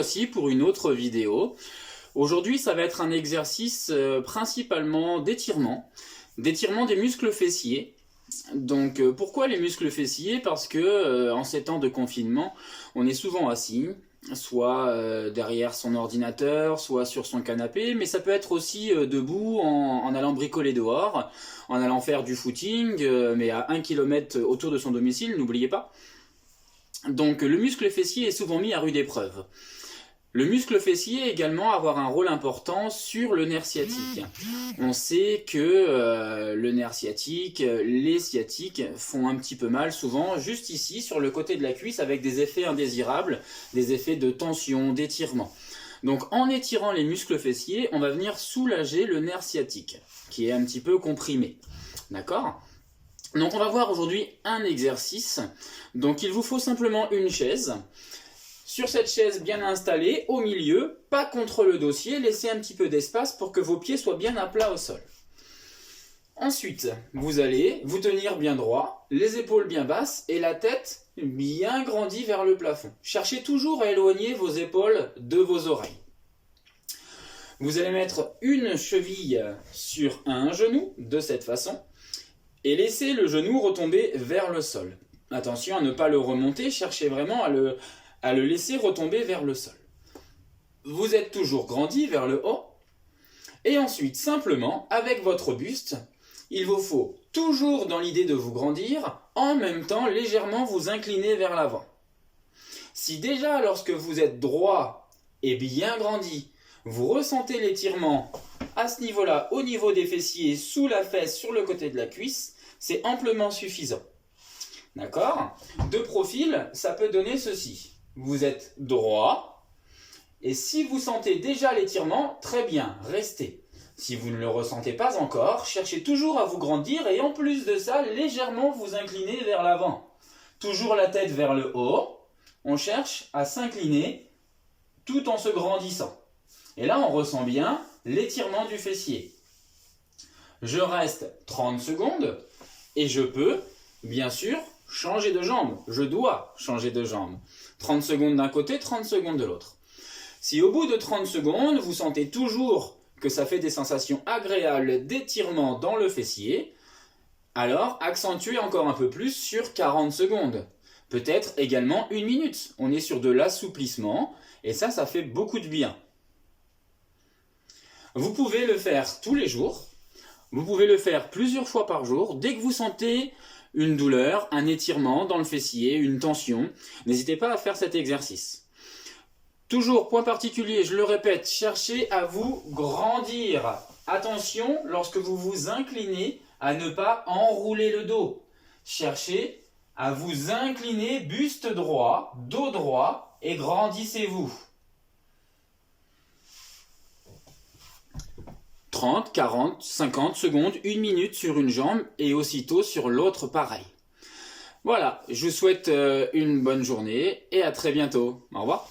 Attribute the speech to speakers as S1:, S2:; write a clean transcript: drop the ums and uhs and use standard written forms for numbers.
S1: revoici pour une autre vidéo. Aujourd'hui, ça va être un exercice principalement d'étirement des muscles fessiers. Donc pourquoi les muscles fessiers? Parce que en ces temps de confinement, on est souvent assis, soit derrière son ordinateur, soit sur son canapé, mais ça peut être aussi debout en allant bricoler dehors, en allant faire du footing, mais à 1 km autour de son domicile, n'oubliez pas. Donc le muscle fessier est souvent mis à rude épreuve. Le muscle fessier également avoir un rôle important sur le nerf sciatique. On sait que le nerf sciatique, les sciatiques font un petit peu mal souvent juste ici sur le côté de la cuisse avec des effets indésirables, des effets de tension, d'étirement. Donc en étirant les muscles fessiers, on va venir soulager le nerf sciatique qui est un petit peu comprimé. D'accord ? Donc on va voir aujourd'hui un exercice. Donc il vous faut simplement une chaise. Sur cette chaise bien installée, au milieu, pas contre le dossier, laissez un petit peu d'espace pour que vos pieds soient bien à plat au sol. Ensuite, vous allez vous tenir bien droit, les épaules bien basses et la tête bien grandie vers le plafond. Cherchez toujours à éloigner vos épaules de vos oreilles. Vous allez mettre une cheville sur un genou, de cette façon, et laissez le genou retomber vers le sol. Attention à ne pas le remonter, cherchez vraiment à le laisser retomber vers le sol. Vous êtes toujours grandi vers le haut. Et ensuite, simplement, avec votre buste, il vous faut, toujours dans l'idée de vous grandir, en même temps légèrement vous incliner vers l'avant. Si déjà, lorsque vous êtes droit et bien grandi, vous ressentez l'étirement à ce niveau-là, au niveau des fessiers, sous la fesse, sur le côté de la cuisse, c'est amplement suffisant. D'accord ? De profil, ça peut donner ceci. Vous êtes droit, et si vous sentez déjà l'étirement, très bien, restez. Si vous ne le ressentez pas encore, cherchez toujours à vous grandir et en plus de ça, légèrement vous incliner vers l'avant. Toujours la tête vers le haut, on cherche à s'incliner tout en se grandissant. Et là, on ressent bien l'étirement du fessier. Je reste 30 secondes et je peux, bien sûr, changer de jambe. Je dois changer de jambe. 30 secondes d'un côté, 30 secondes de l'autre. Si au bout de 30 secondes, vous sentez toujours que ça fait des sensations agréables d'étirement dans le fessier, alors accentuez encore un peu plus sur 40 secondes. Peut-être également 1 minute. On est sur de l'assouplissement et ça fait beaucoup de bien. Vous pouvez le faire tous les jours. Vous pouvez le faire plusieurs fois par jour. Dès que vous sentez une douleur, un étirement dans le fessier, une tension, n'hésitez pas à faire cet exercice. Toujours, point particulier, je le répète, cherchez à vous grandir. Attention, lorsque vous vous inclinez, à ne pas enrouler le dos. Cherchez à vous incliner, buste droit, dos droit, et grandissez-vous. 30, 40, 50 secondes, 1 minute sur une jambe et aussitôt sur l'autre pareil. Voilà, je vous souhaite une bonne journée et à très bientôt. Au revoir.